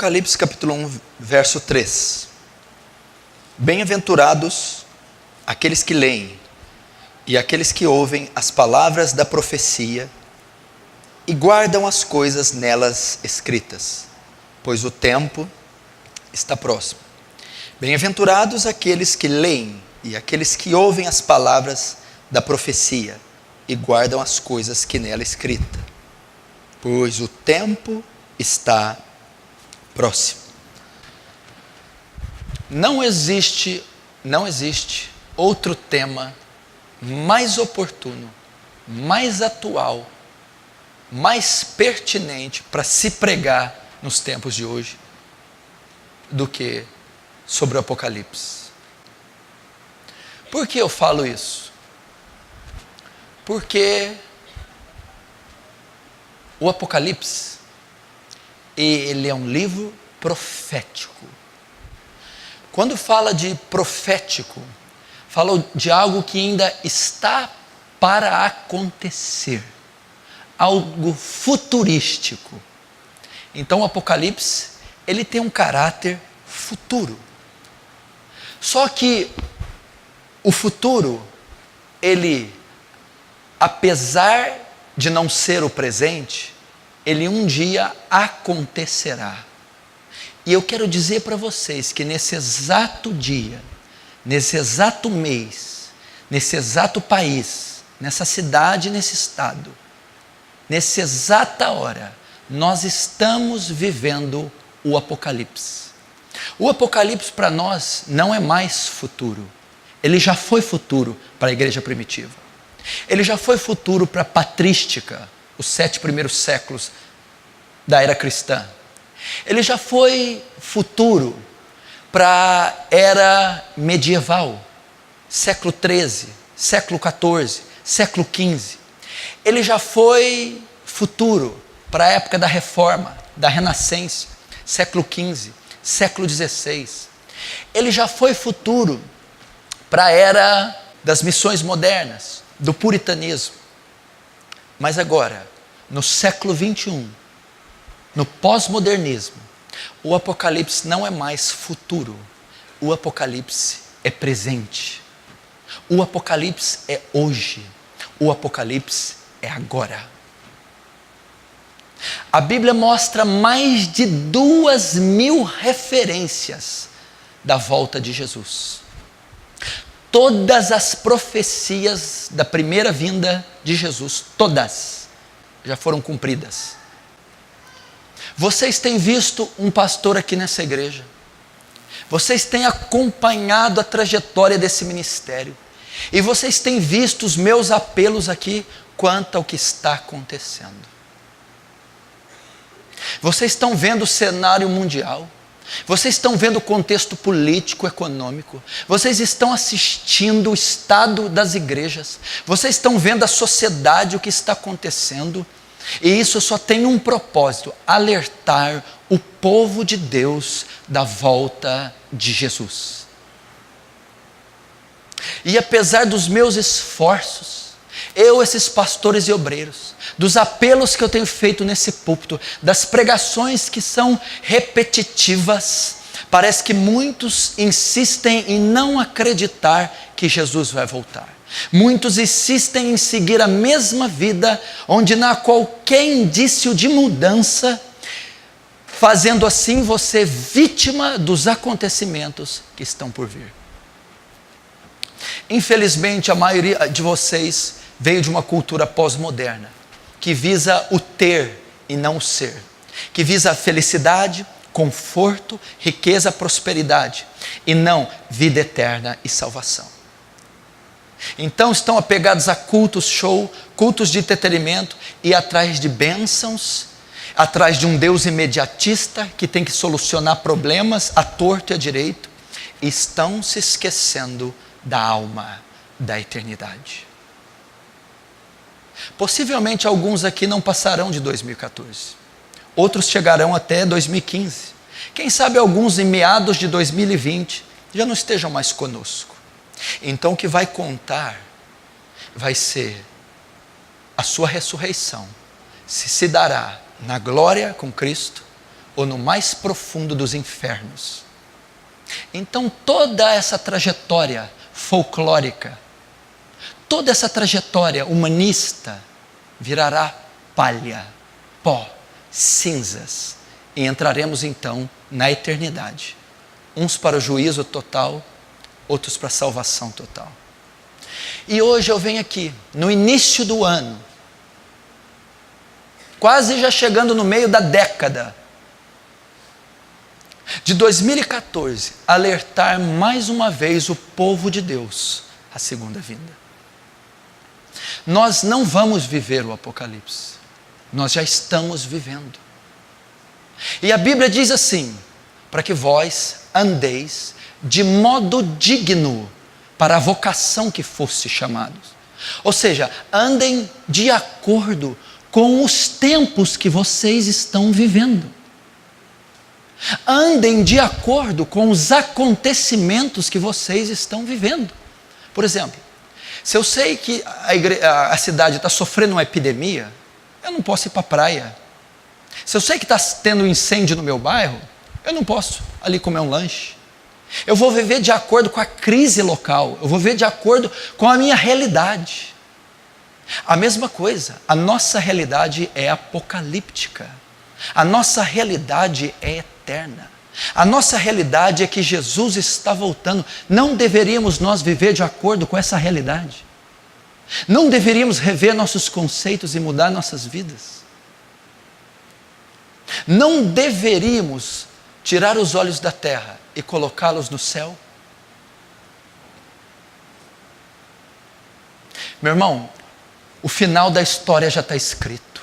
Apocalipse capítulo 1, verso 3. Bem-aventurados aqueles que leem e aqueles que ouvem as palavras da profecia e guardam as coisas nelas escritas, pois o tempo está próximo. Bem-aventurados aqueles que leem e aqueles que ouvem as palavras da profecia e guardam as coisas que nela escrita, pois o tempo está próximo. Não existe outro tema mais oportuno, mais atual, mais pertinente para se pregar nos tempos de hoje do que sobre o Apocalipse. Por que eu falo isso? Porque o Apocalipse, ele é um livro profético. Quando fala de profético, fala de algo que ainda está para acontecer, algo futurístico. Então o Apocalipse, ele tem um caráter futuro. Só que o futuro, ele, apesar de não ser o presente, ele um dia acontecerá. E eu quero dizer para vocês que nesse exato dia, nesse exato mês, nesse exato país, nessa cidade, nesse estado, nessa exata hora, nós estamos vivendo o Apocalipse. O Apocalipse para nós não é mais futuro. Ele já foi futuro para a igreja primitiva. Ele já foi futuro para a patrística, os 7 primeiros séculos da era cristã. Ele já foi futuro para a era medieval, século 13, século 14, século 15. Ele já foi futuro para a época da Reforma, da Renascença, século 15, século 16. Ele já foi futuro para a era das missões modernas, do puritanismo. Mas agora, no século 21, no pós-modernismo, o Apocalipse não é mais futuro. O Apocalipse é presente. O Apocalipse é hoje. O Apocalipse é agora. A Bíblia mostra mais de 2.000 referências da volta de Jesus. Todas as profecias da primeira vinda de Jesus, todas, já foram cumpridas. Vocês têm visto um pastor aqui nessa igreja. Vocês têm acompanhado a trajetória desse ministério. E vocês têm visto os meus apelos aqui quanto ao que está acontecendo. Vocês estão vendo o cenário mundial. Vocês estão vendo o contexto político, econômico. Vocês estão assistindo o estado das igrejas. Vocês estão vendo a sociedade, o que está acontecendo. E isso só tem um propósito: alertar o povo de Deus da volta de Jesus. E apesar dos meus esforços, esses pastores e obreiros, dos apelos que eu tenho feito nesse púlpito, das pregações que são repetitivas, parece que muitos insistem em não acreditar que Jesus vai voltar. Muitos insistem em seguir a mesma vida, onde não há qualquer indício de mudança, fazendo assim você vítima dos acontecimentos que estão por vir. Infelizmente, a maioria de vocês veio de uma cultura pós-moderna, que visa o ter e não o ser, que visa a felicidade, conforto, riqueza, prosperidade, e não vida eterna e salvação. Então estão apegados a cultos show, cultos de entretenimento e atrás de bênçãos, atrás de um Deus imediatista que tem que solucionar problemas à torto e à direito, e estão se esquecendo da alma, da eternidade. Possivelmente alguns aqui não passarão de 2014, outros chegarão até 2015, quem sabe alguns em meados de 2020 já não estejam mais conosco. Então o que vai contar vai ser a sua ressurreição, se dará na glória com Cristo ou no mais profundo dos infernos. Então toda essa trajetória folclórica, toda essa trajetória humanista virará palha, pó, cinzas, e entraremos então na eternidade. Uns para o juízo total, outros para a salvação total. E hoje eu venho aqui, no início do ano, quase já chegando no meio da década de 2014, alertar mais uma vez o povo de Deus à segunda vinda. Nós não vamos viver o Apocalipse, nós já estamos vivendo. E a Bíblia diz assim: para que vós andeis de modo digno para a vocação que fosse chamados. Ou seja, andem de acordo com os tempos que vocês estão vivendo. Andem de acordo com os acontecimentos que vocês estão vivendo. Por exemplo, se eu sei que a cidade está sofrendo uma epidemia, eu não posso ir para a praia. Se eu sei que está tendo um incêndio no meu bairro, eu não posso ali comer um lanche. Eu vou viver de acordo com a crise local, eu vou viver de acordo com a minha realidade. A mesma coisa, a nossa realidade é apocalíptica. A nossa realidade é eterna. A nossa realidade é que Jesus está voltando. Não deveríamos nós viver de acordo com essa realidade? Não deveríamos rever nossos conceitos e mudar nossas vidas? Não deveríamos tirar os olhos da terra e colocá-los no céu? Meu irmão, o final da história já está escrito.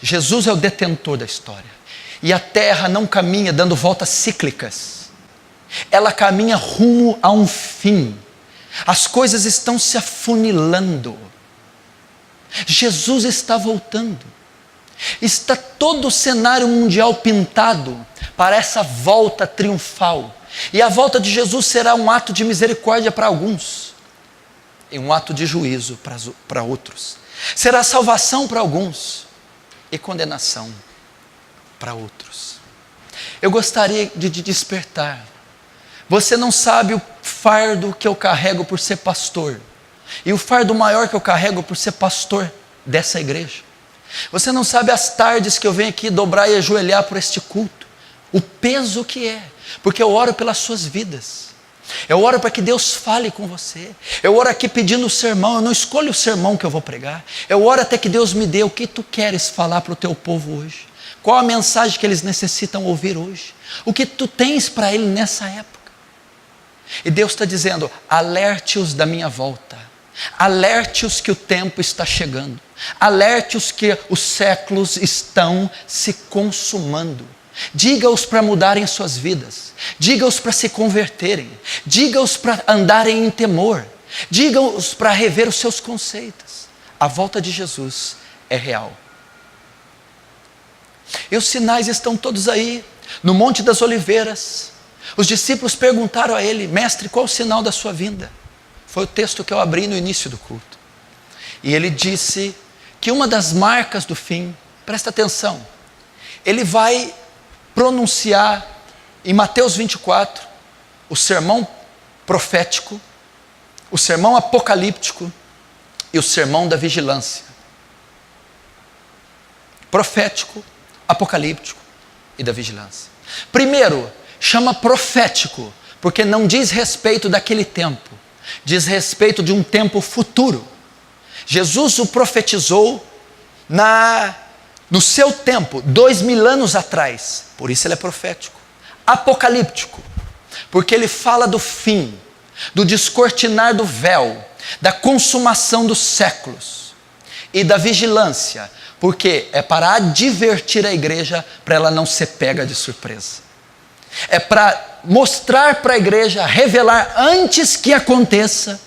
Jesus é o detentor da história. E a terra não caminha dando voltas cíclicas. Ela caminha rumo a um fim. As coisas estão se afunilando. Jesus está voltando. Está todo o cenário mundial pintado para essa volta triunfal. E a volta de Jesus será um ato de misericórdia para alguns e um ato de juízo para outros. Será salvação para alguns e condenação para outros. Eu gostaria de te despertar. Você não sabe o fardo que eu carrego por ser pastor, e o fardo maior que eu carrego por ser pastor dessa igreja. Você não sabe as tardes que eu venho aqui dobrar e ajoelhar por este culto, o peso que é, porque eu oro pelas suas vidas. Eu oro para que Deus fale com você. Eu oro aqui pedindo o sermão. Eu não escolho o sermão que eu vou pregar. Eu oro até que Deus me dê o que tu queres falar para o teu povo hoje. Qual a mensagem que eles necessitam ouvir hoje? O que tu tens para ele nessa época? E Deus está dizendo: alerte-os da minha volta. Alerte-os que o tempo está chegando. Alerte-os que os séculos estão se consumando. Diga-os para mudarem suas vidas. Diga-os para se converterem. Diga-os para andarem em temor. Diga-os para rever os seus conceitos. A volta de Jesus é real. E os sinais estão todos aí, no Monte das Oliveiras. Os discípulos perguntaram a ele: mestre, qual o sinal da sua vinda? Foi o texto que eu abri no início do culto. E ele disse que uma das marcas do fim, presta atenção, ele vai pronunciar em Mateus 24, o sermão profético, o sermão apocalíptico e o sermão da vigilância. Profético, apocalíptico e da vigilância. Primeiro, chama profético, porque não diz respeito daquele tempo, diz respeito de um tempo futuro. Jesus o profetizou no seu tempo, 2000 anos atrás, por isso ele é profético. Apocalíptico, porque ele fala do fim, do descortinar do véu, da consumação dos séculos. E da vigilância, porque é para advertir a igreja para ela não ser pega de surpresa. É para mostrar para a igreja, revelar antes que aconteça,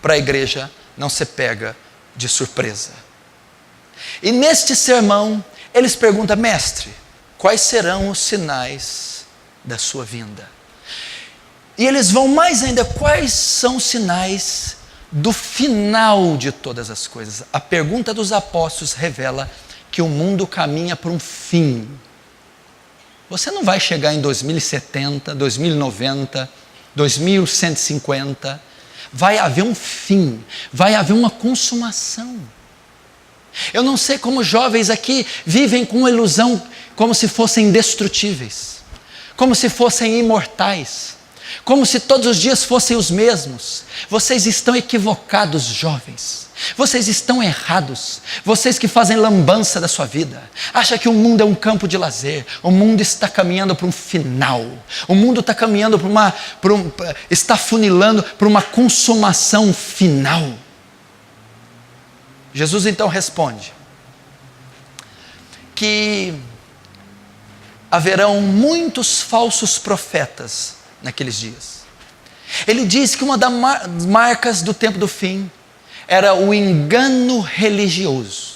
para a igreja não ser pega de surpresa. E neste sermão, eles perguntam: mestre, quais serão os sinais da sua vinda? E eles vão mais ainda: quais são os sinais do final de todas as coisas? A pergunta dos apóstolos revela que o mundo caminha para um fim. Você não vai chegar em 2070, 2090, 2150. Vai haver um fim, vai haver uma consumação. Eu não sei como jovens aqui vivem com uma ilusão como se fossem indestrutíveis, como se fossem imortais, como se todos os dias fossem os mesmos. Vocês estão equivocados, jovens. Vocês estão errados. Vocês que fazem lambança da sua vida, acham que o mundo é um campo de lazer. O mundo está caminhando para um final. O mundo está caminhando está funilando para uma consumação final. Jesus então responde que haverão muitos falsos profetas naqueles dias. Ele diz que uma das marcas do tempo do fim era o engano religioso.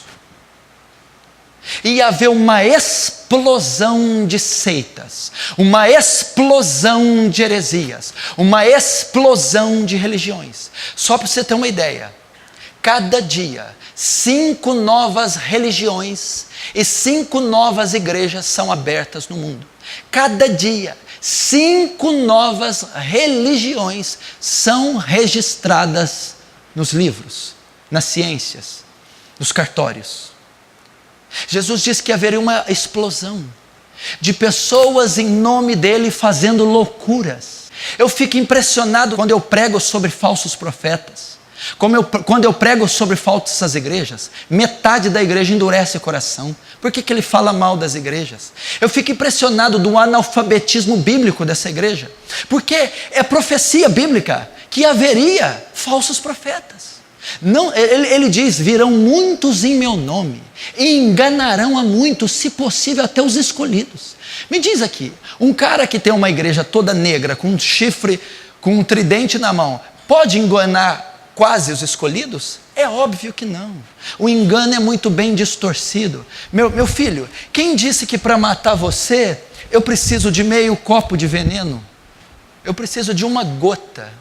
Ia haver uma explosão de seitas, uma explosão de heresias, uma explosão de religiões. Só para você ter uma ideia, cada dia 5 novas religiões e 5 novas igrejas são abertas no mundo. Cada dia 5 novas religiões são registradas nos livros, nas ciências, nos cartórios. Jesus disse que haveria uma explosão de pessoas em nome dele fazendo loucuras. Eu fico impressionado quando eu prego sobre falsos profetas. Quando eu prego sobre falsas igrejas, metade da igreja endurece o coração. Por que ele fala mal das igrejas? Eu fico impressionado do analfabetismo bíblico dessa igreja, porque é profecia bíblica que haveria falsos profetas. Não, ele diz: virão muitos em meu nome e enganarão a muitos, se possível até os escolhidos. Me diz aqui, um cara que tem uma igreja toda negra, com um chifre, com um tridente na mão, pode enganar quase os escolhidos? É óbvio que não. O engano é muito bem distorcido. Meu filho, quem disse que para matar você eu preciso de meio copo de veneno? Eu preciso de uma gota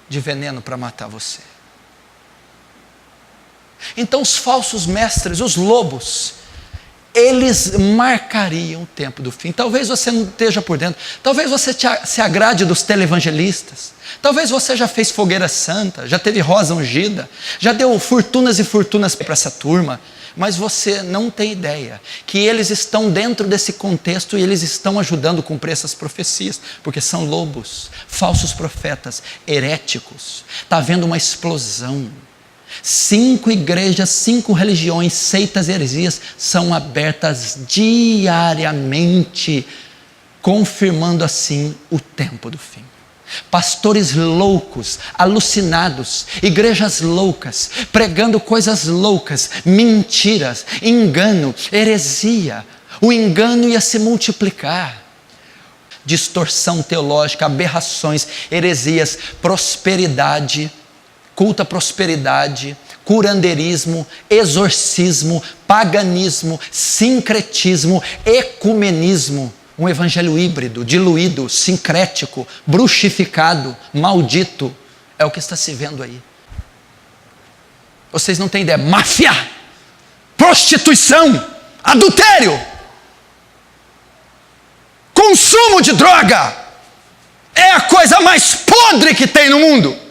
de veneno para matar você. Então os falsos mestres, os lobos, eles marcariam o tempo do fim. Talvez você não esteja por dentro, talvez você se agrade dos televangelistas, talvez você já fez fogueira santa, já teve rosa ungida, já deu fortunas e fortunas para essa turma, mas você não tem ideia que eles estão dentro desse contexto e eles estão ajudando a cumprir essas profecias, porque são lobos, falsos profetas, heréticos. Está havendo uma explosão. 5 igrejas, 5 religiões, seitas e heresias são abertas diariamente, confirmando assim o tempo do fim. Pastores loucos, alucinados, igrejas loucas, pregando coisas loucas, mentiras, engano, heresia. O engano ia se multiplicar. Distorção teológica, aberrações, heresias, prosperidade, culto à prosperidade, curandeirismo, exorcismo, paganismo, sincretismo, ecumenismo, um evangelho híbrido, diluído, sincrético, bruxificado, maldito, é o que está se vendo aí. Vocês não têm ideia, máfia, prostituição, adultério, consumo de droga, é a coisa mais podre que tem no mundo.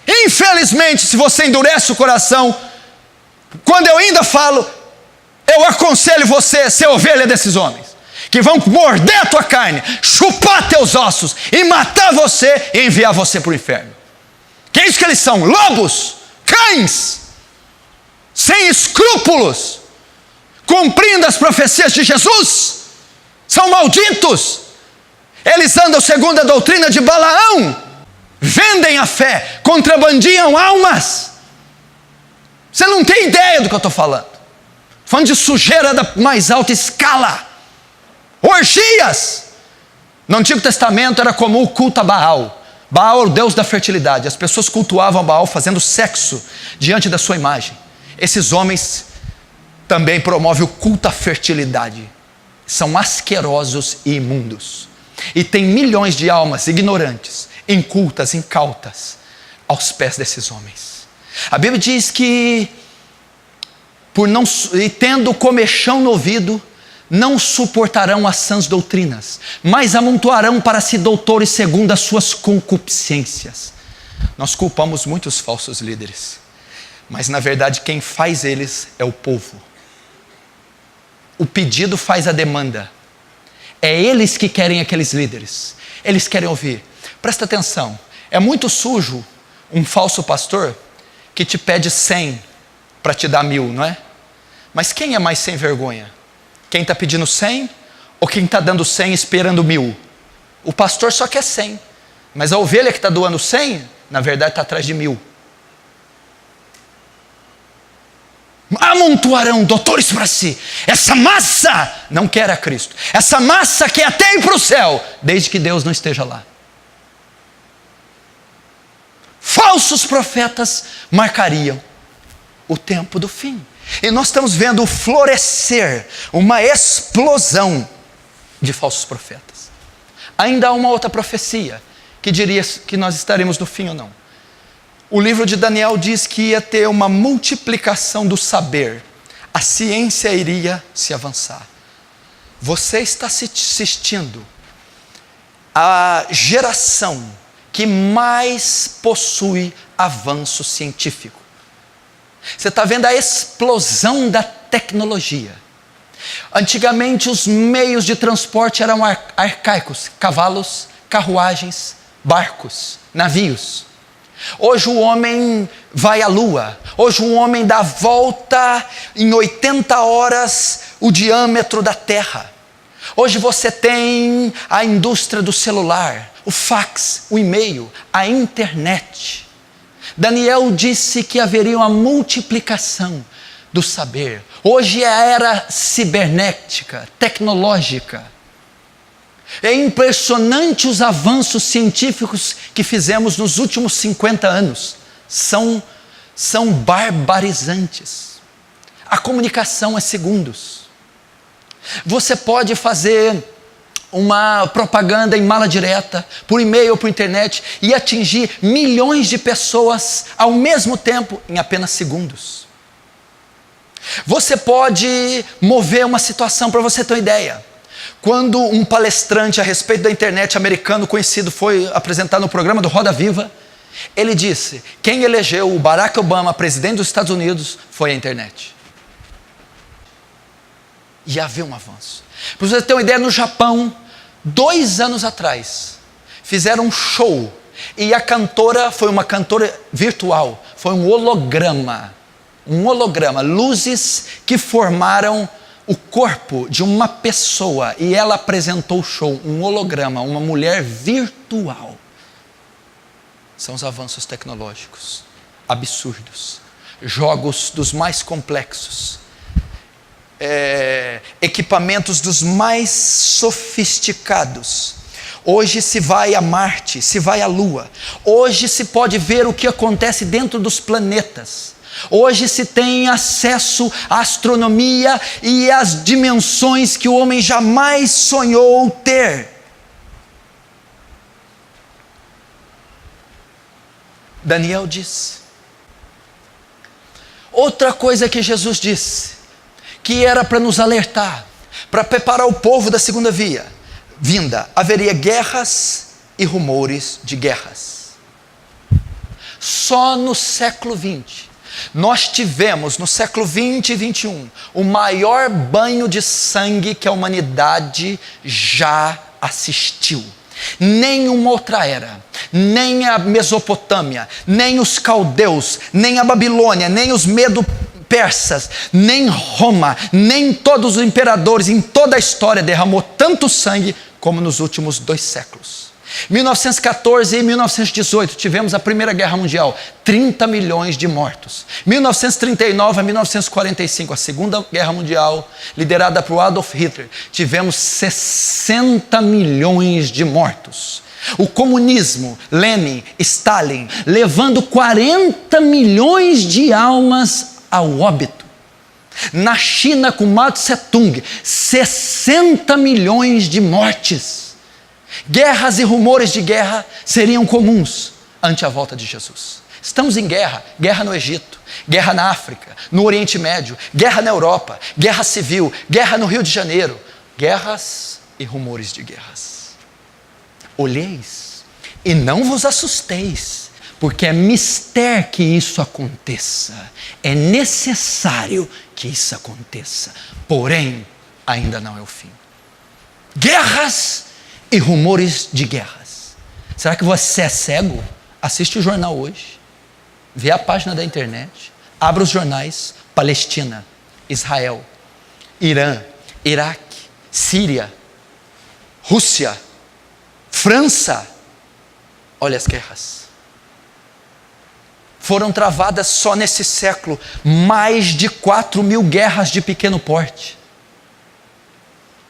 Infelizmente, se você endurece o coração, quando eu ainda falo, eu aconselho você a ser ovelha desses homens, que vão morder a tua carne, chupar teus ossos e matar você e enviar você para o inferno. Que é isso que eles são? Lobos, cães, sem escrúpulos, cumprindo as profecias de Jesus, são malditos. Eles andam segundo a doutrina de Balaão, vendem a fé, contrabandiam almas. Você não tem ideia do que eu estou falando. Falando de sujeira da mais alta escala. Orgias. No Antigo Testamento era comum o culto a Baal. Baal é o deus da fertilidade. As pessoas cultuavam Baal fazendo sexo diante da sua imagem. Esses homens também promovem o culto à fertilidade. São asquerosos e imundos. E tem milhões de almas ignorantes, incultas, incautas, aos pés desses homens. A Bíblia diz que, e tendo comichão no ouvido, não suportarão as sãs doutrinas, mas amontoarão para si doutores segundo as suas concupiscências. Nós culpamos muitos falsos líderes, mas na verdade quem faz eles é o povo. O pedido faz a demanda. É eles que querem aqueles líderes. Eles querem ouvir. Presta atenção, é muito sujo um falso pastor que te pede 100 para te dar 1000, não é? Mas quem é mais sem vergonha? Quem está pedindo 100 ou quem está dando 100 esperando 1000? O pastor só quer 100, mas a ovelha que está doando 100, na verdade está atrás de 1000. Amontoarão doutores para si. Essa massa não quer a Cristo. Essa massa quer até ir para o céu, desde que Deus não esteja lá. Falsos profetas marcariam o tempo do fim. E nós estamos vendo o florescer, uma explosão de falsos profetas. Ainda há uma outra profecia que diria que nós estaremos no fim ou não. O livro de Daniel diz que ia ter uma multiplicação do saber. A ciência iria se avançar. Você está assistindo a geração que mais possui avanço científico. Você está vendo a explosão da tecnologia. Antigamente os meios de transporte eram arcaicos, cavalos, carruagens, barcos, navios. Hoje o homem vai à lua, hoje o homem dá volta em 80 horas o diâmetro da terra. Hoje você tem a indústria do celular, o fax, o e-mail, a internet. Daniel disse que haveria uma multiplicação do saber. Hoje é a era cibernética, tecnológica. É impressionante os avanços científicos que fizemos nos últimos 50 anos. São barbarizantes. A comunicação é segundos. Você pode fazer uma propaganda em mala direta, por e-mail ou por internet, e atingir milhões de pessoas ao mesmo tempo em apenas segundos. Você pode mover uma situação, para você ter uma ideia. Quando um palestrante a respeito da internet americano conhecido foi apresentado no programa do Roda Viva, ele disse: quem elegeu o Barack Obama presidente dos Estados Unidos foi a internet. E havia um avanço. Para você ter uma ideia, no Japão, 2 anos atrás, fizeram um show, e a cantora foi uma cantora virtual, foi um holograma, luzes que formaram o corpo de uma pessoa, e ela apresentou o show, um holograma, uma mulher virtual. São os avanços tecnológicos, absurdos, jogos dos mais complexos, equipamentos dos mais sofisticados. Hoje se vai a Marte, se vai à Lua. Hoje se pode ver o que acontece dentro dos planetas. Hoje se tem acesso à astronomia e às dimensões que o homem jamais sonhou ter. Daniel disse. Outra coisa que Jesus disse, que era para nos alertar, para preparar o povo da segunda vinda, haveria guerras e rumores de guerras. Só no século 20, nós tivemos, no século 20 e 21, o maior banho de sangue que a humanidade já assistiu. Nenhuma outra era, nem a Mesopotâmia, nem os caldeus, nem a Babilônia, nem os persas, nem Roma, nem todos os imperadores em toda a história derramou tanto sangue como nos últimos 2 séculos. 1914 e 1918 tivemos a Primeira Guerra Mundial, 30 milhões de mortos. 1939 a 1945, a Segunda Guerra Mundial, liderada por Adolf Hitler, tivemos 60 milhões de mortos. O comunismo, Lenin, Stalin, levando 40 milhões de almas ao óbito. Na China, com Mao Tse-tung, 60 milhões de mortes. Guerras e rumores de guerra seriam comuns ante a volta de Jesus. Estamos em guerra, guerra no Egito, guerra na África, no Oriente Médio, guerra na Europa, guerra civil, guerra no Rio de Janeiro, guerras e rumores de guerras. Olheis e não vos assusteis, porque é mister que isso aconteça, é necessário que isso aconteça, porém ainda não é o fim. Guerras e rumores de guerras. Será que você é cego? Assiste o jornal hoje, vê a página da internet, abra os jornais. Palestina, Israel, Irã, Iraque, Síria, Rússia, França. Olha as guerras. Foram travadas só nesse século mais de 4.000 guerras de pequeno porte,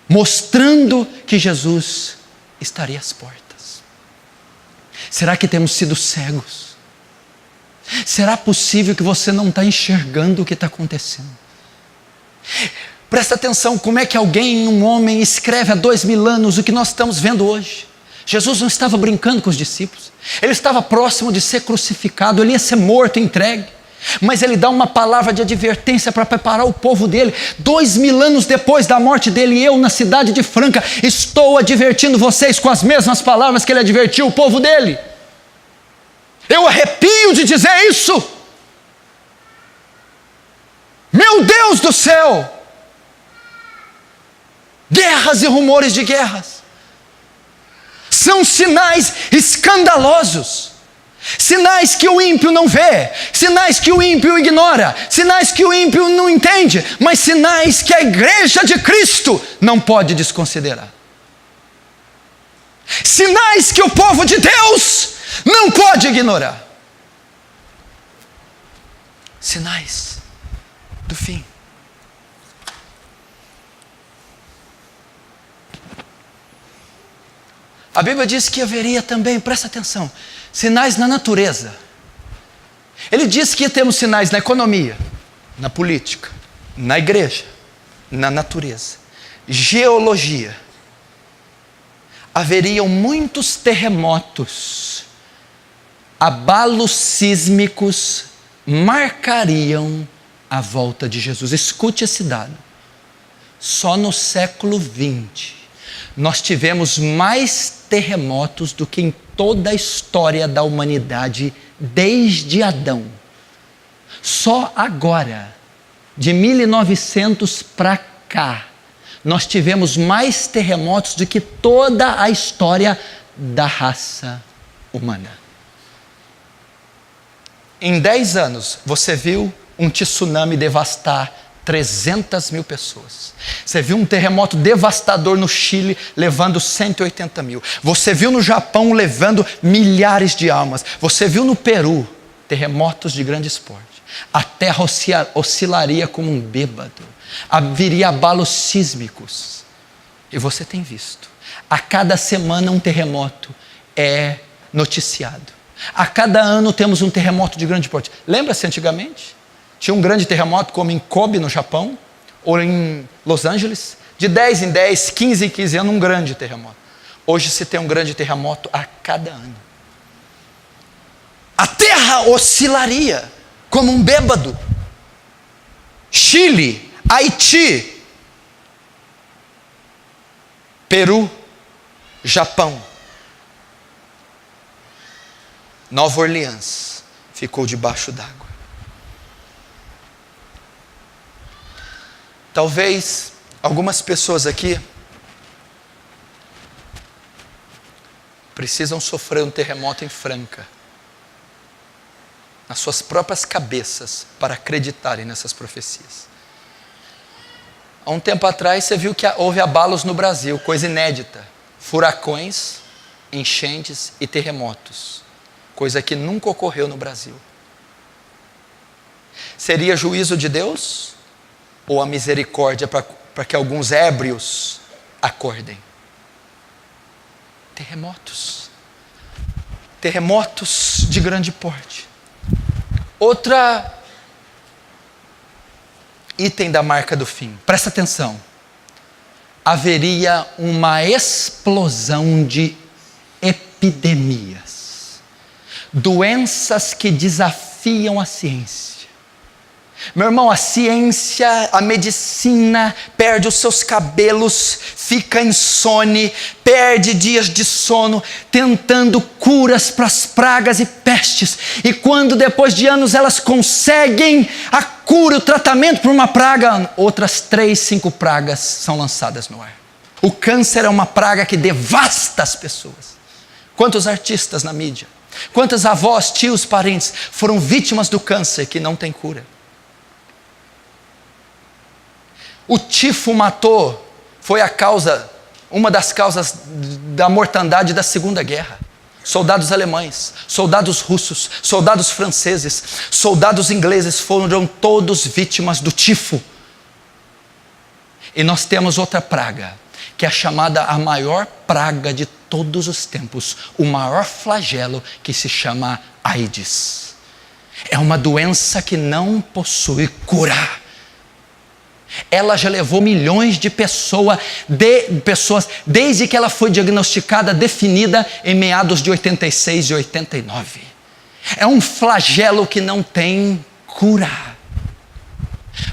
mostrando que Jesus estaria às portas. Será que temos sido cegos? Será possível que você não está enxergando o que está acontecendo? Presta atenção, como é que alguém, um homem, escreve há 2.000 anos o que nós estamos vendo hoje? Jesus não estava brincando com os discípulos, ele estava próximo de ser crucificado, ele ia ser morto, entregue, mas ele dá uma palavra de advertência para preparar o povo dele. 2.000 anos depois da morte dele, eu na cidade de Franca estou advertindo vocês com as mesmas palavras que ele advertiu o povo dele. Eu arrepio de dizer isso. Meu Deus do céu! Guerras e rumores de guerras são sinais escandalosos, sinais que o ímpio não vê, sinais que o ímpio ignora, sinais que o ímpio não entende, mas sinais que a igreja de Cristo não pode desconsiderar. Sinais que o povo de Deus não pode ignorar. Sinais do fim. A Bíblia diz que haveria também, presta atenção, sinais na natureza. Ele diz que temos sinais na economia, na política, na igreja, na natureza, geologia. Haveriam muitos terremotos, abalos sísmicos marcariam a volta de Jesus. Escute esse dado. Só no século XX nós tivemos mais terremotos do que em toda a história da humanidade desde Adão. Só agora, de 1900 para cá, nós tivemos mais terremotos do que toda a história da raça humana. Em 10 anos, você viu um tsunami devastar 300.000 pessoas. Você viu um terremoto devastador no Chile, levando 180.000. Você viu no Japão, levando milhares de almas. Você viu no Peru, terremotos de grande porte. A terra oscilaria como um bêbado. Haveria abalos sísmicos. E você tem visto. A cada semana um terremoto é noticiado. A cada ano temos um terremoto de grande porte. Lembra-se antigamente? Tinha um grande terremoto como em Kobe, no Japão, ou em Los Angeles. De 10 em 10, 15 em 15 anos, um grande terremoto. Hoje se tem um grande terremoto a cada ano. A terra oscilaria como um bêbado. Chile, Haiti, Peru, Japão, Nova Orleans ficou debaixo d'água. Talvez algumas pessoas aqui precisam sofrer um terremoto em Franca, nas suas próprias cabeças, para acreditarem nessas profecias. Há um tempo atrás você viu que houve abalos no Brasil, coisa inédita, furacões, enchentes e terremotos, coisa que nunca ocorreu no Brasil. Seria juízo de Deus? Ou a misericórdia para que alguns ébrios acordem? Terremotos. Terremotos de grande porte. Outra item da marca do fim. Presta atenção. Haveria uma explosão de epidemias. doenças que desafiam a ciência. Meu irmão, a ciência, a medicina perde os seus cabelos, fica insone, perde dias de sono, tentando curas para as pragas e pestes. E quando depois de anos elas conseguem a cura, o tratamento para uma praga, outras 3, 5 pragas são lançadas no ar. O câncer é uma praga que devasta as pessoas. Quantos artistas na mídia, quantas avós, tios, parentes foram vítimas do câncer que não tem cura. O tifo matou, foi uma das causas da mortandade da Segunda Guerra. Soldados alemães, soldados russos, soldados franceses, soldados ingleses foram todos vítimas do tifo. E nós temos outra praga, que é chamada a maior praga de todos os tempos, o maior flagelo, que se chama AIDS. É uma doença que não possui cura. Ela já levou milhões de pessoas, desde que ela foi diagnosticada, definida em meados de 86 e 89. É um flagelo que não tem cura.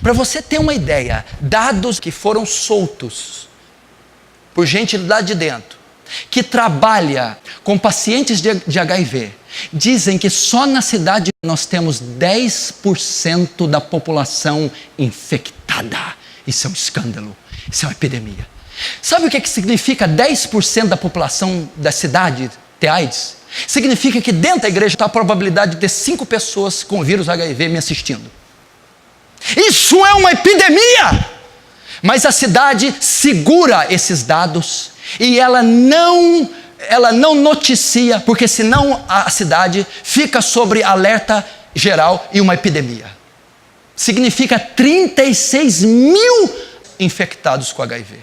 Para você ter uma ideia, dados que foram soltos por gente lá de dentro, que trabalha com pacientes de HIV, dizem que só na cidade nós temos 10% da população infectada. Isso é um escândalo, isso é uma epidemia. Sabe o que significa 10% da população da cidade ter AIDS? Significa que dentro da igreja está a probabilidade de ter 5 pessoas com o vírus HIV me assistindo. Isso é uma epidemia! Mas a cidade segura esses dados e ela não noticia, porque senão a cidade fica sobre alerta geral e uma epidemia. Significa 36 mil infectados com HIV.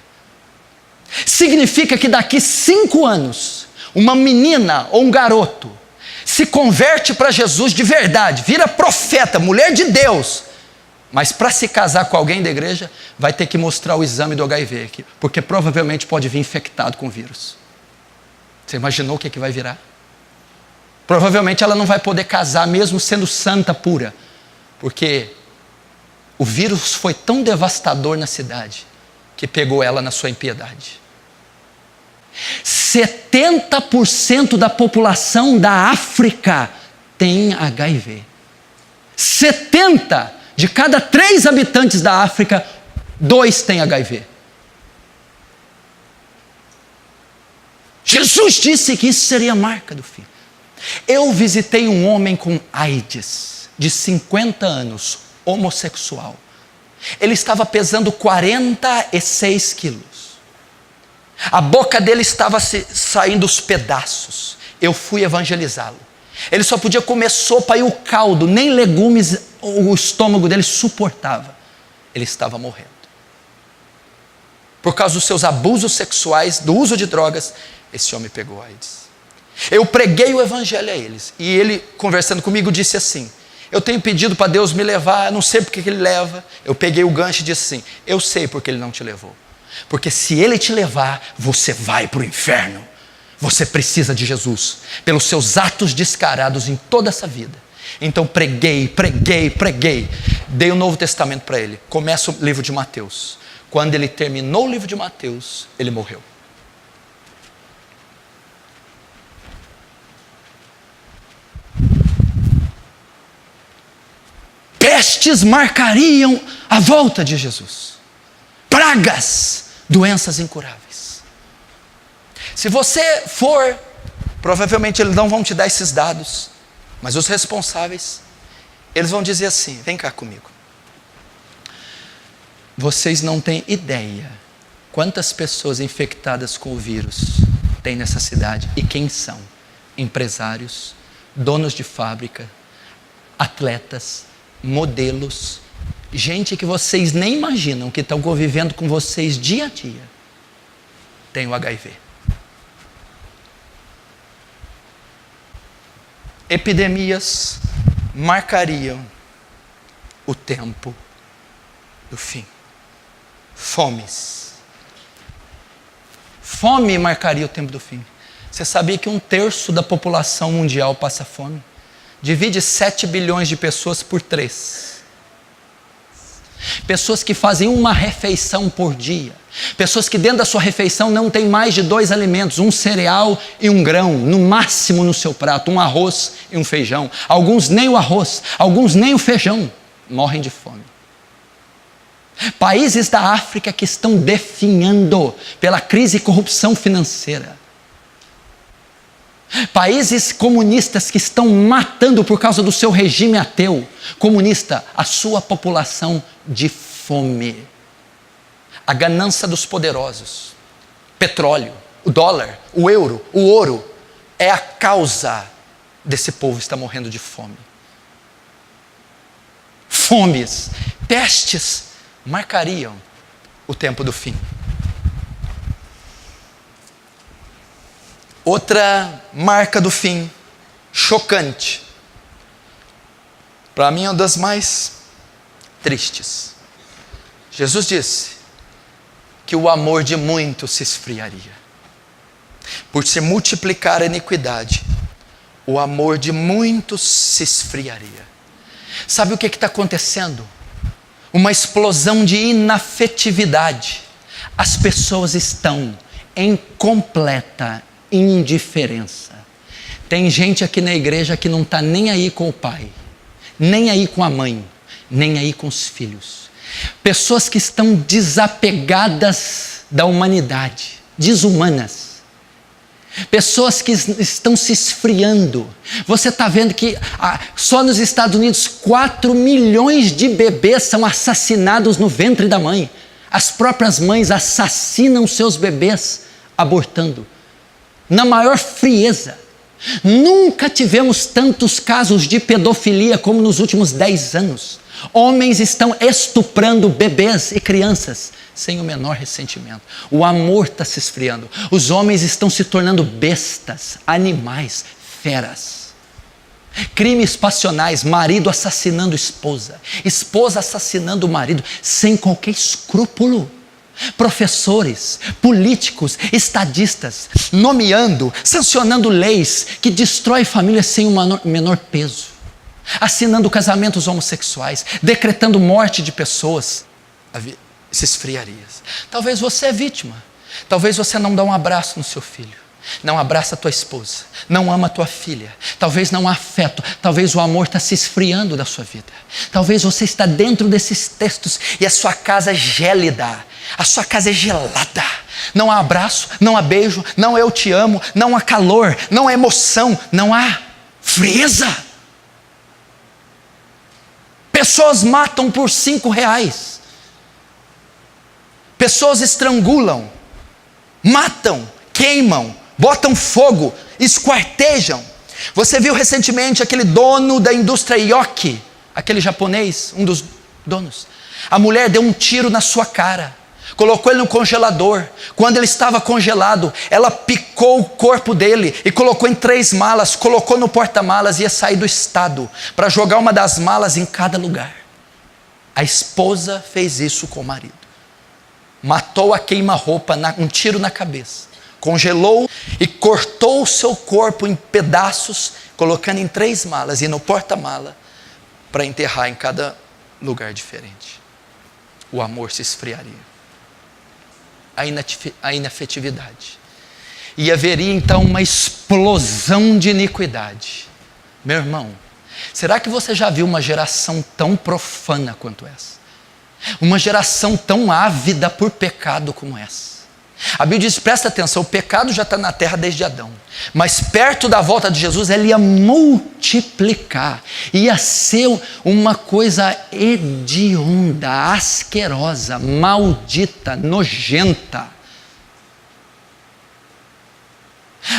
Significa que daqui 5 anos, uma menina ou um garoto se converte para Jesus de verdade, vira profeta, mulher de Deus, mas para se casar com alguém da igreja, vai ter que mostrar o exame do HIV aqui, porque provavelmente pode vir infectado com o vírus. Você imaginou o que vai virar? Provavelmente ela não vai poder casar mesmo sendo santa pura, porque o vírus foi tão devastador na cidade que pegou ela na sua impiedade. 70% da população da África tem HIV. 70 de cada 3 habitantes da África, 2 têm HIV. Jesus disse que isso seria a marca do fim. Eu visitei um homem com AIDS, de 50 anos, homossexual. Ele estava pesando 46 quilos. A boca dele estava saindo os pedaços. Eu fui evangelizá-lo. Ele só podia comer sopa e o caldo, nem legumes o estômago dele suportava. Ele estava morrendo. Por causa dos seus abusos sexuais, do uso de drogas, esse homem pegou AIDS. Eu preguei o evangelho a eles. E ele, conversando comigo, disse assim: eu tenho pedido para Deus me levar, não sei porque que Ele leva. Eu peguei o gancho e disse assim: eu sei porque Ele não te levou. Porque se Ele te levar, você vai para o inferno. Você precisa de Jesus, pelos seus atos descarados em toda essa vida. Então preguei. Dei o Novo Testamento para ele. Começa o livro de Mateus. Quando ele terminou o livro de Mateus, ele morreu. Pestes marcariam a volta de Jesus. Pragas, doenças incuráveis. Se você for, provavelmente eles não vão te dar esses dados, mas os responsáveis, eles vão dizer assim: vem cá comigo. Vocês não têm ideia quantas pessoas infectadas com o vírus tem nessa cidade e quem são? Empresários, donos de fábrica, atletas, modelos, gente que vocês nem imaginam que estão convivendo com vocês dia a dia, tem o HIV. Epidemias marcariam o tempo do fim. Fomes. Fome marcaria o tempo do fim. Você sabia que 1/3 da população mundial passa fome? Divide 7 bilhões de pessoas por 3. Pessoas que fazem uma refeição por dia. Pessoas que dentro da sua refeição não tem mais de 2 alimentos, um cereal e um grão, no máximo no seu prato, um arroz e um feijão. Alguns nem o arroz, alguns nem o feijão, morrem de fome. Países da África que estão definhando pela crise e corrupção financeira. Países comunistas que estão matando por causa do seu regime ateu, comunista, a sua população de fome. A ganância dos poderosos, petróleo, o dólar, o euro, o ouro, é a causa desse povo estar morrendo de fome. Fomes, pestes marcariam o tempo do fim. Outra marca do fim, chocante, para mim é uma das mais tristes. Jesus disse que o amor de muitos se esfriaria. Por se multiplicar a iniquidade, o amor de muitos se esfriaria. Sabe o que está acontecendo? Uma explosão de inafetividade. As pessoas estão em completa indiferença. Tem gente aqui na igreja que não está nem aí com o pai, nem aí com a mãe, nem aí com os filhos. Pessoas que estão desapegadas da humanidade, desumanas. Pessoas que estão se esfriando. Você está vendo que só nos Estados Unidos 4 milhões de bebês são assassinados no ventre da mãe. As próprias mães assassinam seus bebês abortando. Na maior frieza. Nunca tivemos tantos casos de pedofilia como nos últimos 10 anos. Homens estão estuprando bebês e crianças sem o menor ressentimento. O amor está se esfriando. Os homens estão se tornando bestas, animais, feras. Crimes passionais, marido assassinando esposa, esposa assassinando o marido, sem qualquer escrúpulo. Professores, políticos, estadistas, nomeando, sancionando leis que destroem famílias sem o menor peso, assinando casamentos homossexuais, decretando morte de pessoas. Se esfriaria. Talvez você é vítima, talvez você não dá um abraço no seu filho, não abraça a tua esposa, não ama a tua filha, talvez não há afeto, talvez o amor está se esfriando da sua vida, talvez você está dentro desses textos e a sua casa é gélida, a sua casa é gelada, não há abraço, não há beijo, não há eu te amo, não há calor, não há emoção, não há frieza. Pessoas matam por R$5, pessoas estrangulam, matam, queimam, botam fogo, esquartejam. Você viu recentemente aquele dono da indústria Yoki, aquele japonês, um dos donos. A mulher deu um tiro na sua cara, colocou ele no congelador. Quando ele estava congelado, ela picou o corpo dele e colocou em 3 malas, colocou no porta-malas e ia sair do estado para jogar uma das malas em cada lugar. A esposa fez isso com o marido. Matou a queima-roupa, um tiro na cabeça. Congelou e cortou o seu corpo em pedaços, colocando em 3 malas e no porta-mala para enterrar em cada lugar diferente. O amor se esfriaria. A inafetividade. E haveria então uma explosão de iniquidade. Meu irmão, será que você já viu uma geração tão profana quanto essa? Uma geração tão ávida por pecado como essa. A Bíblia diz, presta atenção, o pecado já está na terra desde Adão, mas perto da volta de Jesus ele ia multiplicar, ia ser uma coisa hedionda, asquerosa, maldita, nojenta.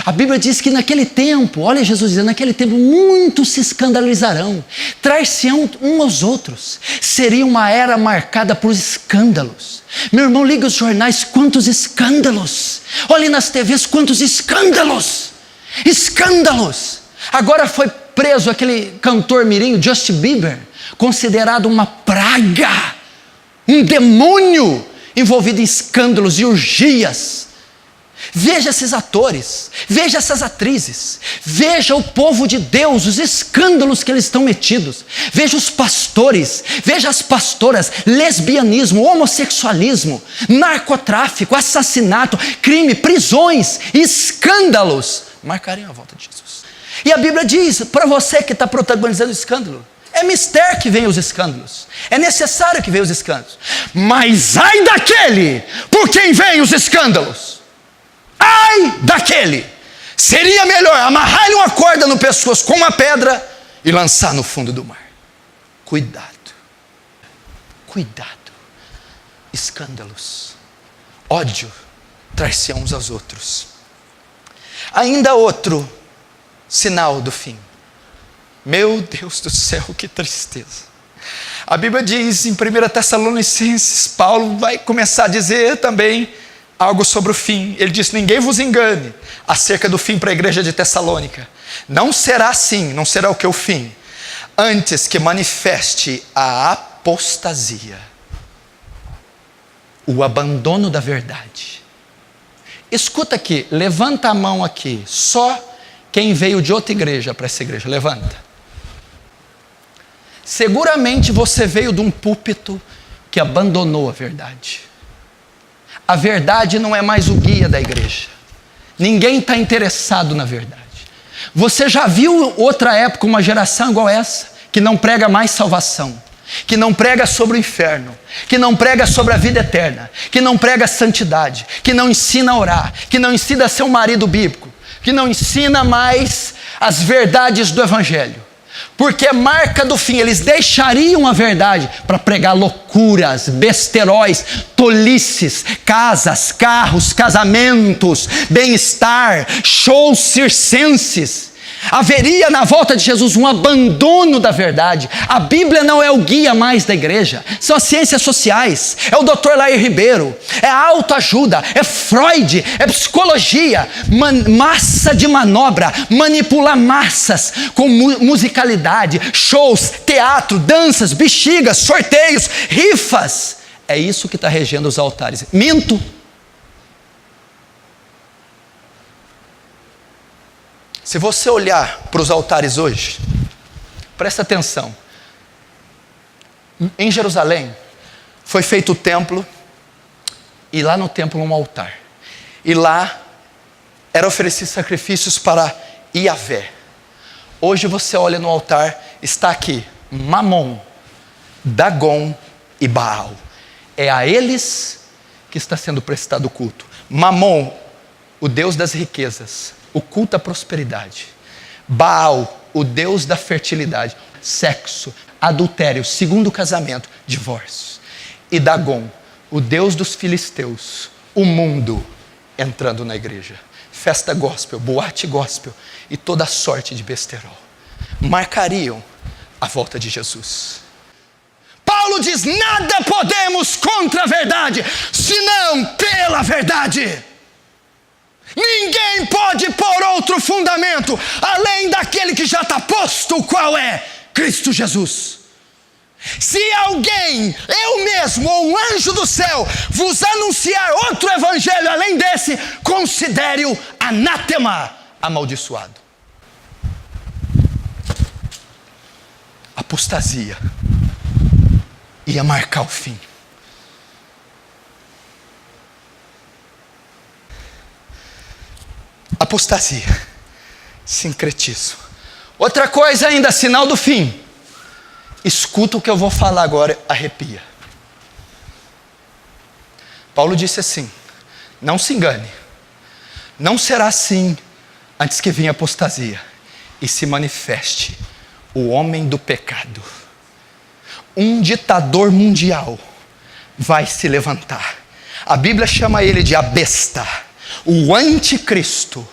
A Bíblia diz que naquele tempo, olha Jesus dizendo, naquele tempo muitos se escandalizarão, trair-se-ão uns aos outros, seria uma era marcada por escândalos. Meu irmão, liga os jornais, quantos escândalos, olhe nas TVs, quantos escândalos, escândalos. Agora foi preso aquele cantor mirim, Justin Bieber, considerado uma praga, um demônio, envolvido em escândalos e orgias. Veja esses atores, veja essas atrizes, veja o povo de Deus, os escândalos que eles estão metidos, veja os pastores, veja as pastoras, lesbianismo, homossexualismo, narcotráfico, assassinato, crime, prisões, escândalos, marcariam a volta de Jesus. E a Bíblia diz, para você que está protagonizando o escândalo, é mister que venham os escândalos, é necessário que venham os escândalos, mas ai daquele por quem vêm os escândalos. Ai daquele, seria melhor amarrar-lhe uma corda no pescoço com uma pedra e lançar no fundo do mar. Cuidado, cuidado. Escândalos, ódio, traição uns aos outros. Ainda outro sinal do fim. Meu Deus do céu, que tristeza. A Bíblia diz em 1 Tessalonicenses, Paulo vai começar a dizer também algo sobre o fim. Ele diz, ninguém vos engane acerca do fim para a igreja de Tessalônica. Não será assim, não será o que o fim? Antes que manifeste a apostasia, o abandono da verdade. Escuta aqui, levanta a mão aqui, só quem veio de outra igreja para essa igreja, levanta. Seguramente você veio de um púlpito que abandonou a verdade. A verdade não é mais o guia da igreja. Ninguém está interessado na verdade. Você já viu outra época, uma geração igual essa, que não prega mais salvação, que não prega sobre o inferno, que não prega sobre a vida eterna, que não prega santidade, que não ensina a orar, que não ensina a ser um marido bíblico, que não ensina mais as verdades do evangelho? Porque é marca do fim, eles deixariam a verdade para pregar loucuras, besteróis, tolices, casas, carros, casamentos, bem-estar, shows circenses. Haveria na volta de Jesus um abandono da verdade. A Bíblia não é o guia mais da igreja, são as ciências sociais, é o Dr. Lair Ribeiro, é a autoajuda, é Freud, é psicologia, massa de manobra, manipular massas com musicalidade, shows, teatro, danças, bexigas, sorteios, rifas. É isso que está regendo os altares. Minto. Se você olhar para os altares hoje, presta atenção. Em Jerusalém, foi feito o templo, e lá no templo um altar. E lá, era oferecido sacrifícios para Iavé. Hoje você olha no altar, está aqui, Mamon, Dagon e Baal. É a eles que está sendo prestado o culto. Mamon, o Deus das riquezas, o culto à prosperidade. Baal, o Deus da fertilidade, sexo, adultério, segundo casamento, divórcio. E Dagon, o Deus dos filisteus, o mundo entrando na igreja. Festa gospel, boate gospel e toda sorte de besterol. Marcariam a volta de Jesus. Paulo diz, nada podemos contra a verdade, senão pela verdade. Ninguém pode pôr outro fundamento além daquele que já está posto, o qual é Cristo Jesus. Se alguém, eu mesmo ou um anjo do céu, vos anunciar outro evangelho além desse, considere-o anátema, amaldiçoado. Apostasia ia marcar o fim. Apostasia, sincretismo. Outra coisa ainda, sinal do fim. Escuta o que eu vou falar agora, arrepia. Paulo disse assim, não se engane, não será assim antes que venha a apostasia e se manifeste o homem do pecado. Um ditador mundial vai se levantar. A Bíblia chama ele de a besta, o anticristo,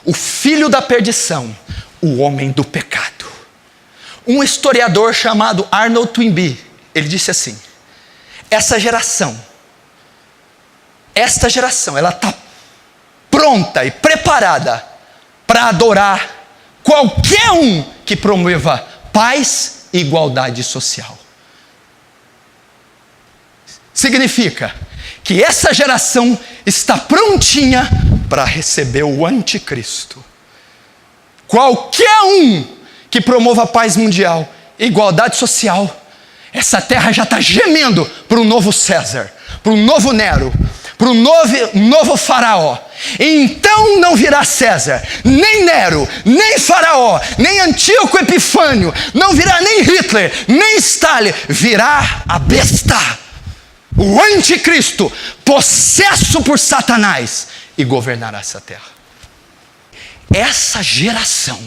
o filho da perdição, o homem do pecado. Um historiador chamado Arnold Toynbee, ele disse assim, esta geração, ela está pronta e preparada para adorar qualquer um que promova paz e igualdade social. Significa que essa geração está prontinha para receber o anticristo. Qualquer um que promova a paz mundial, igualdade social, essa terra já está gemendo para um novo César, para um novo Nero, para um novo faraó. Então não virá César, nem Nero, nem faraó, nem Antíoco Epifânio, não virá nem Hitler, nem Stalin, virá a besta, o anticristo, possesso por Satanás, e governará essa terra. Essa geração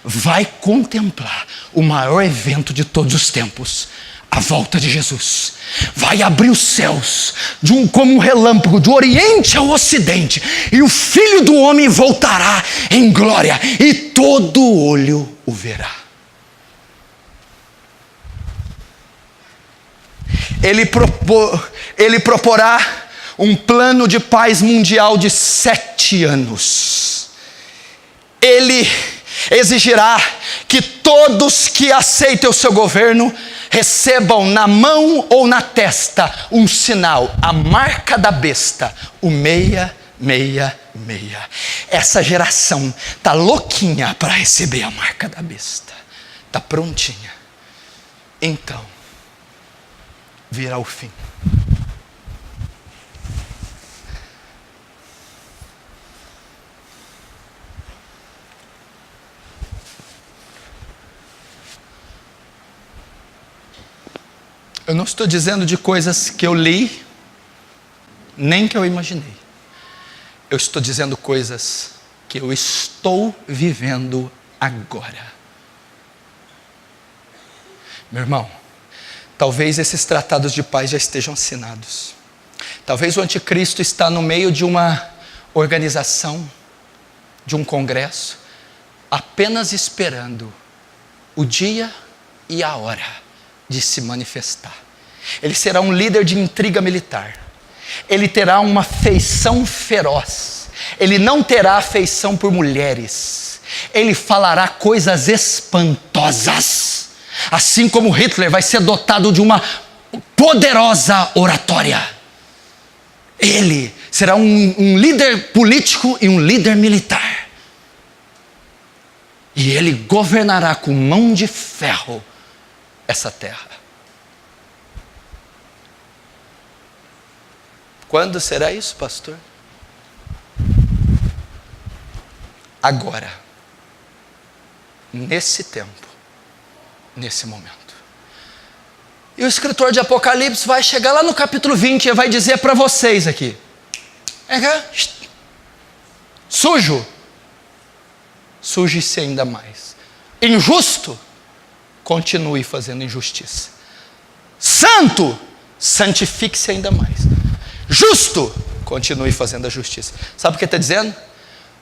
vai contemplar o maior evento de todos os tempos, a volta de Jesus. Vai abrir os céus como um relâmpago, do oriente ao ocidente, e o Filho do Homem voltará em glória, e todo olho o verá. Ele proporá um plano de paz mundial de 7 anos. Ele exigirá que todos que aceitem o seu governo recebam na mão ou na testa um sinal, a marca da besta, o 666. Essa geração está louquinha para receber a marca da besta, está prontinha. Então virá o fim. Eu não estou dizendo de coisas que eu li, nem que eu imaginei. Eu estou dizendo coisas que eu estou vivendo agora. Meu irmão, talvez esses tratados de paz já estejam assinados. Talvez o anticristo está no meio de uma organização, de um congresso, apenas esperando o dia e a hora de se manifestar. Ele será um líder de intriga militar. Ele terá uma feição feroz. Ele não terá afeição por mulheres. Ele falará coisas espantosas. Assim como Hitler vai ser dotado de uma poderosa oratória. Ele será um líder político e um líder militar. E ele governará com mão de ferro essa terra. Quando será isso, pastor? Agora. Nesse tempo. Nesse momento. E o escritor de Apocalipse vai chegar lá no capítulo 20 e vai dizer para vocês aqui: sujo, suje-se ainda mais. Injusto, continue fazendo injustiça. Santo, santifique-se ainda mais. Justo, continue fazendo a justiça. Sabe o que está dizendo?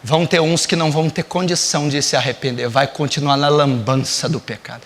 Vão ter uns que não vão ter condição de se arrepender, vai continuar na lambança do pecado.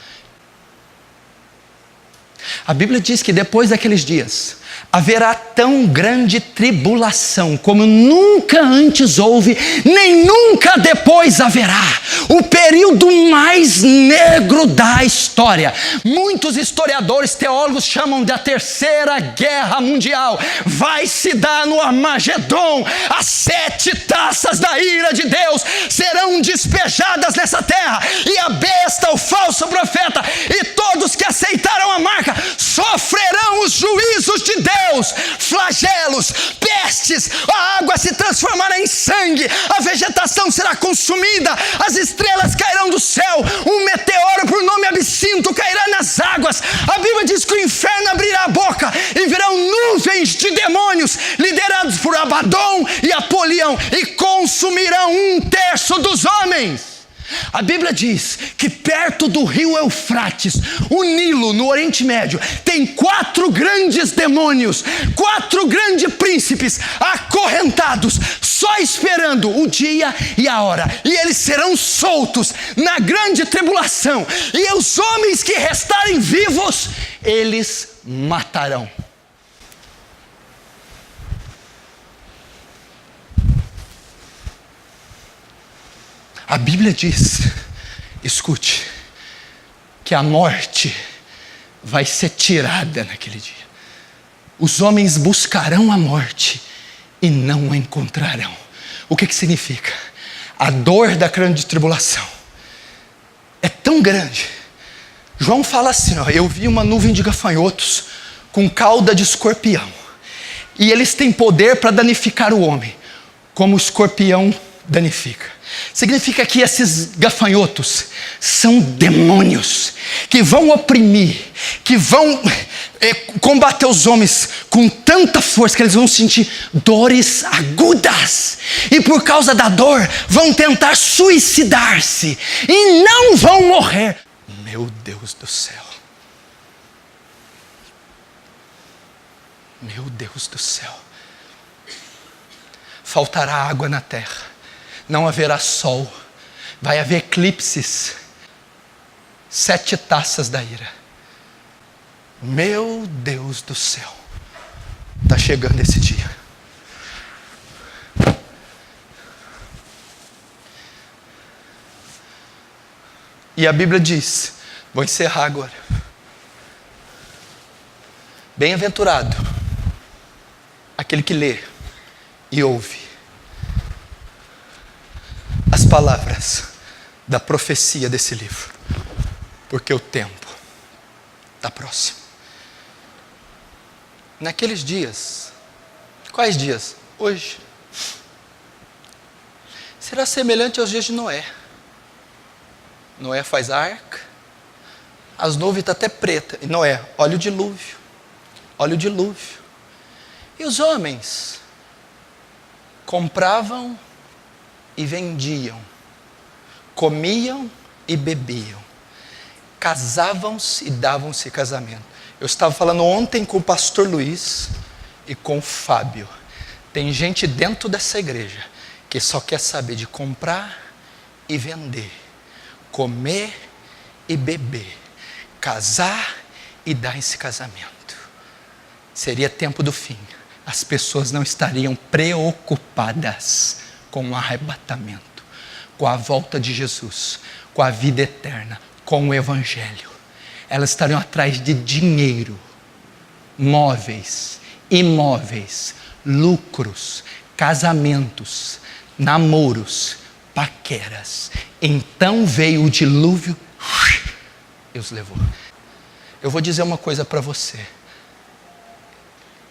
A Bíblia diz que depois daqueles dias haverá tão grande tribulação como nunca antes houve, nem nunca depois haverá. O período mais negro da história. Muitos historiadores, teólogos chamam da Terceira Guerra Mundial. Vai se dar no Armagedon. As 7 taças da ira de Deus serão despejadas nessa terra. E a besta, o falso profeta e todos que aceitaram a marca sofrerão os juízos de Deus, flagelos, pestes, a água se transformará em sangue, a vegetação será consumida, as estrelas cairão do céu, um meteoro por nome Absinto cairá nas águas. A Bíblia diz que o inferno abrirá a boca e virão nuvens de demônios liderados por Abadom e Apolião e consumirão 1/3 dos homens. A Bíblia diz que perto do rio Eufrates, o Nilo, no Oriente Médio, tem 4 grandes demônios, 4 grandes príncipes acorrentados, só esperando o dia e a hora. E eles serão soltos na grande tribulação. E os homens que restarem vivos, eles matarão. A Bíblia diz, escute, que a morte vai ser tirada naquele dia. Os homens buscarão a morte e não a encontrarão. O que significa? A dor da grande tribulação é tão grande. João fala assim, ó, eu vi uma nuvem de gafanhotos com cauda de escorpião. E eles têm poder para danificar o homem, como o escorpião danifica. Significa que esses gafanhotos são demônios que vão oprimir, que vão combater os homens com tanta força que eles vão sentir dores agudas. E por causa da dor vão tentar suicidar-se e não vão morrer. Meu Deus do céu. Meu Deus do céu. Faltará água na terra. Não haverá sol. Vai haver eclipses. 7 taças da ira. Meu Deus do céu. Está chegando esse dia. E a Bíblia diz, vou encerrar agora. Bem-aventurado aquele que lê e ouve as palavras da profecia desse livro, porque o tempo está próximo. Naqueles dias, quais dias? Hoje. Será semelhante aos dias de Noé. Noé faz a arca, as nuvens estão até pretas. E Noé, olha o dilúvio, olha o dilúvio. E os homens compravam e vendiam, comiam e bebiam, casavam-se e davam-se casamento. Eu estava falando ontem com o pastor Luiz e com o Fábio. Tem gente dentro dessa igreja que só quer saber de comprar e vender, comer e beber, casar e dar esse casamento. Seria tempo do fim. As pessoas não estariam preocupadas com o arrebatamento, com a volta de Jesus, com a vida eterna, com o Evangelho. Elas estariam atrás de dinheiro, móveis, imóveis, lucros, casamentos, namoros, paqueras. Então veio o dilúvio e os levou. Eu vou dizer uma coisa para você.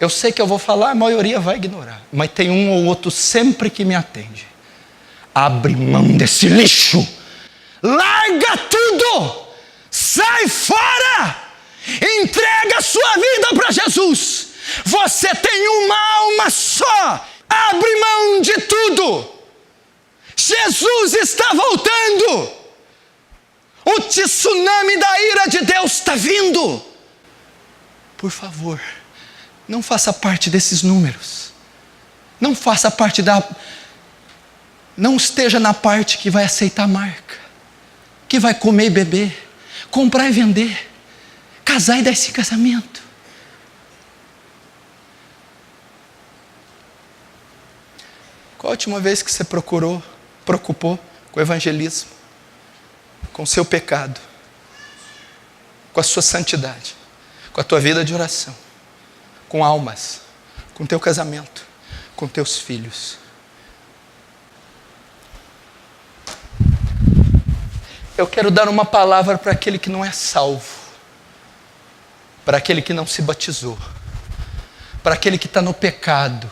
Eu sei que eu vou falar, a maioria vai ignorar, mas tem um ou outro sempre que me atende. Abre mão desse lixo, larga tudo, sai fora, entrega a sua vida para Jesus. Você tem uma alma só, abre mão de tudo. Jesus está voltando. O tsunami da ira de Deus está vindo. Por favor, não faça parte desses números. Não faça parte não esteja na parte que vai aceitar a marca, que vai comer e beber, comprar e vender, casar e dar esse casamento. Qual a última vez que você preocupou com o evangelismo, com o seu pecado, com a sua santidade, com a tua vida de oração, com almas, com teu casamento, com teus filhos? Eu quero dar uma palavra para aquele que não é salvo, para aquele que não se batizou, para aquele que está no pecado,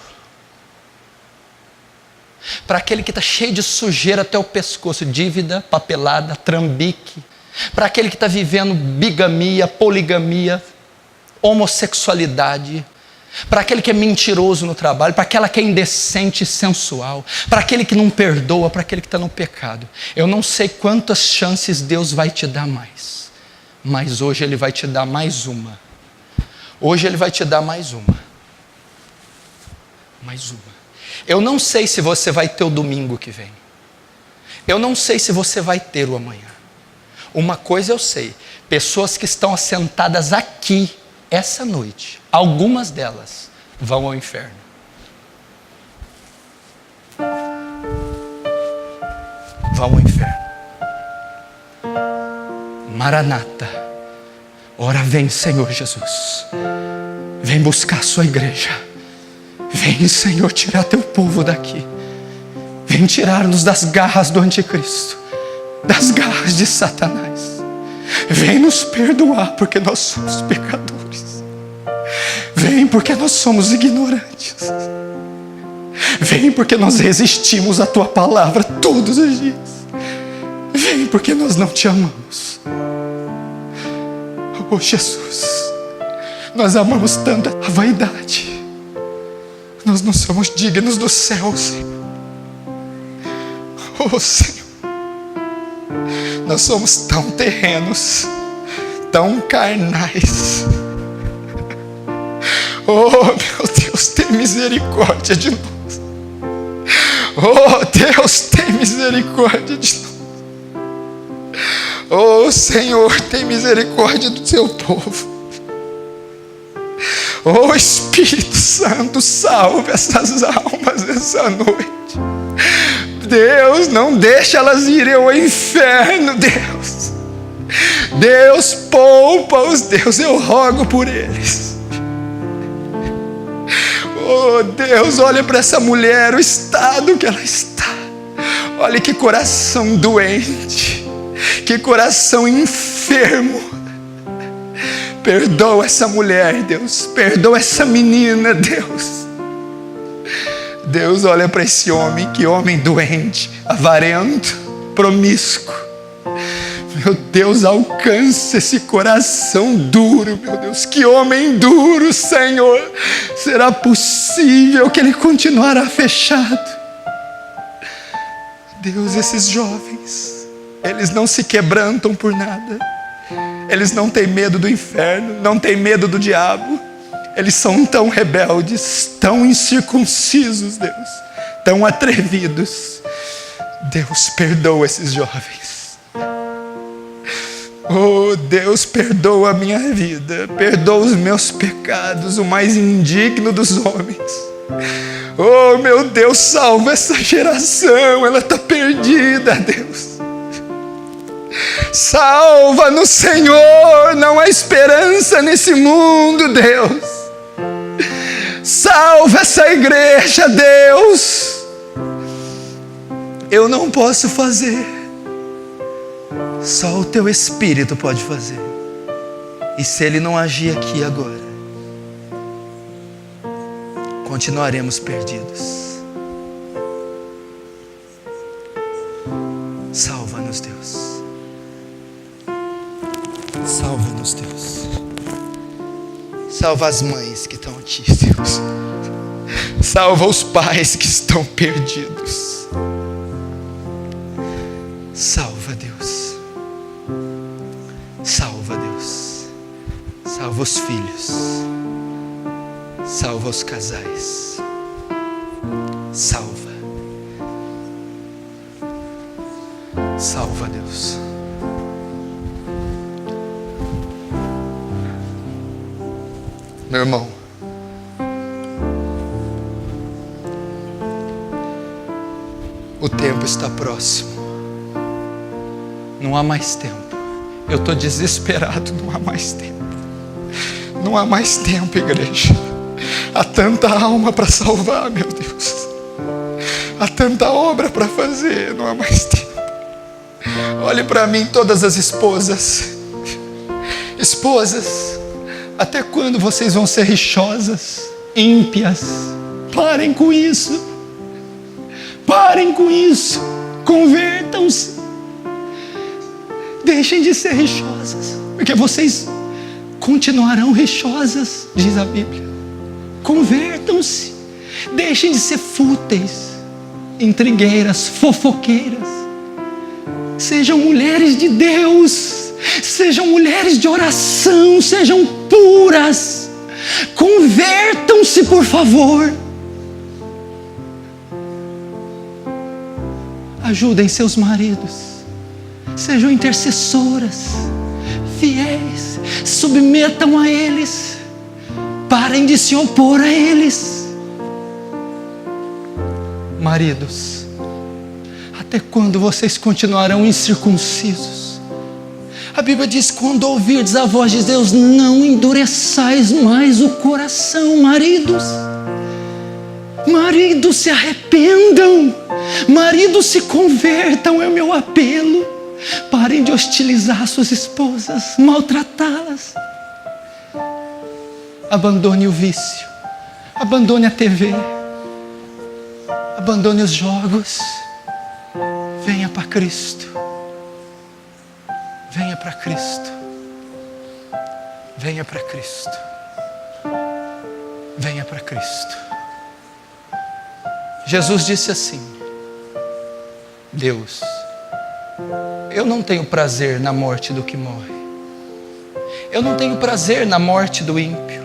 para aquele que está cheio de sujeira até o pescoço, dívida, papelada, trambique, para aquele que está vivendo bigamia, poligamia, homossexualidade, para aquele que é mentiroso no trabalho, para aquela que é indecente e sensual, para aquele que não perdoa, para aquele que está no pecado. Eu não sei quantas chances Deus vai te dar mais, mas hoje Ele vai te dar mais uma. Hoje Ele vai te dar mais uma. Mais uma. Eu não sei se você vai ter o domingo que vem. Eu não sei se você vai ter o amanhã. Uma coisa eu sei, pessoas que estão assentadas aqui essa noite, algumas delas vão ao inferno. Vão ao inferno. Maranata, ora vem, Senhor Jesus. Vem buscar a sua igreja. Vem, Senhor, tirar teu povo daqui. Vem tirar-nos das garras do anticristo, das garras de Satanás. Vem nos perdoar, porque nós somos pecadores. Vem porque nós somos ignorantes. Vem porque nós resistimos à tua palavra todos os dias. Vem porque nós não te amamos. Oh Jesus, nós amamos tanto a vaidade. Nós não somos dignos do céu, Senhor. Oh Senhor, nós somos tão terrenos, tão carnais. Oh meu Deus, tem misericórdia de nós. Oh Deus, tem misericórdia de nós. Oh Senhor, tem misericórdia do teu povo. Oh Espírito Santo, salve essas almas essa noite. Deus, não deixa elas irem ao inferno, Deus. Deus, poupa-os, Deus, eu rogo por eles. Oh Deus, olha para essa mulher, o estado que ela está. Olha que coração doente, que coração enfermo. Perdoa essa mulher, Deus. Perdoa essa menina, Deus. Deus, olha para esse homem, que homem doente, avarento, promíscuo. Meu Deus, alcança esse coração duro, meu Deus. Que homem duro, Senhor. Será possível que ele continuará fechado? Deus, esses jovens, eles não se quebrantam por nada. Eles não têm medo do inferno, não têm medo do diabo. Eles são tão rebeldes, tão incircuncisos, Deus, tão atrevidos. Deus, perdoa esses jovens. Oh Deus, perdoa a minha vida, perdoa os meus pecados, o mais indigno dos homens. Oh meu Deus, salva essa geração, ela está perdida, Deus. Salva-nos, Senhor, não há esperança nesse mundo, Deus. Salva essa igreja, Deus. Eu não posso fazer, só o teu Espírito pode fazer. E se ele não agir aqui agora, continuaremos perdidos. Salva-nos, Deus. Salva-nos, Deus. Salva as mães que estão aqui, Deus. Salva os pais que estão perdidos. Salva, Deus. Salva, Deus. Salva os filhos. Salva os casais. Salva. Salva, Deus. Meu irmão, o tempo está próximo. Não há mais tempo. Eu estou desesperado, não há mais tempo. Não há mais tempo, igreja. Há tanta alma para salvar, meu Deus. Há tanta obra para fazer, não há mais tempo. Olhe para mim, todas as esposas. Esposas, até quando vocês vão ser rixosas, ímpias? Parem com isso. Parem com isso. Convertam-se. Deixem de ser rixosas, porque vocês continuarão rixosas, diz a Bíblia. Convertam-se. Deixem de ser fúteis, intrigueiras, fofoqueiras. Sejam mulheres de Deus. Sejam mulheres de oração. Sejam puras. Convertam-se, por favor. Ajudem seus maridos. Sejam intercessoras, fiéis. Submetam a eles. Parem de se opor a eles. Maridos, até quando vocês continuarão incircuncisos? A Bíblia diz: quando ouvirdes a voz de Deus, não endureçais mais o coração. Maridos, Maridos, se arrependam. Maridos, se convertam, é o meu apelo. Parem de hostilizar suas esposas, maltratá-las. Abandone o vício. Abandone a TV. Abandone os jogos. Venha para Cristo. Venha para Cristo. Venha para Cristo. Venha para Cristo. Jesus disse assim: Deus, eu não tenho prazer na morte do que morre. Eu não tenho prazer na morte do ímpio,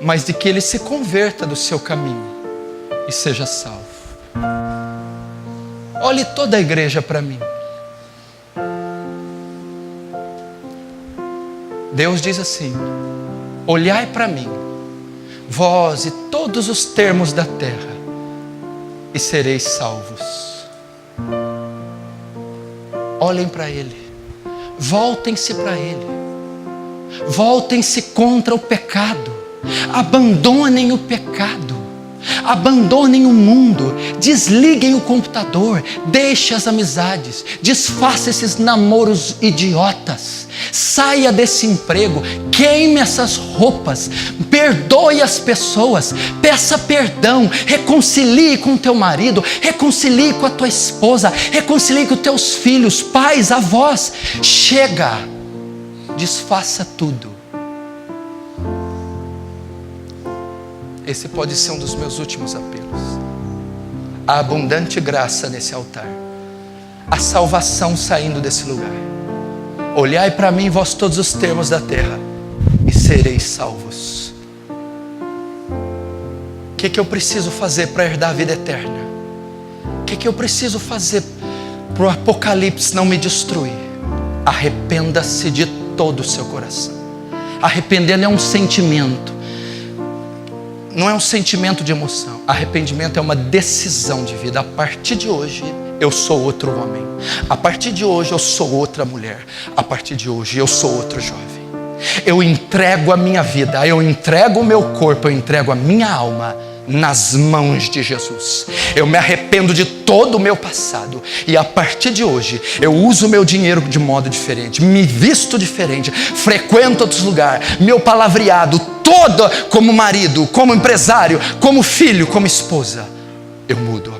mas de que ele se converta do seu caminho e seja salvo. Olhe toda a igreja para mim. Deus diz assim: olhai para mim, vós e todos os termos da terra, e sereis salvos. Olhem para Ele, voltem-se para Ele, voltem-se contra o pecado, abandonem o pecado, abandonem o mundo, desliguem o computador, deixe as amizades, desfaça esses namoros idiotas, saia desse emprego, queime essas roupas, perdoe as pessoas, peça perdão, reconcilie com teu marido, reconcilie com a tua esposa, reconcilie com teus filhos, pais, avós. Chega, desfaça tudo. Esse pode ser um dos meus últimos apelos. A abundante graça nesse altar, a salvação saindo desse lugar. Olhai para mim, vós todos os termos da terra, e sereis salvos. O que eu preciso fazer para herdar a vida eterna? O que eu preciso fazer para o Apocalipse não me destruir? Arrependa-se de todo o seu coração. Arrepender é um sentimento, não é um sentimento de emoção. Arrependimento é uma decisão de vida. A partir de hoje eu sou outro homem. A partir de hoje eu sou outra mulher. A partir de hoje eu sou outro jovem. Eu entrego a minha vida, eu entrego o meu corpo, eu entrego a minha alma nas mãos de Jesus. Eu me arrependo de todo o meu passado, e a partir de hoje eu uso o meu dinheiro de modo diferente, me visto diferente, frequento outros lugares, meu palavreado todo, como marido, como empresário, como filho, como esposa, eu mudo.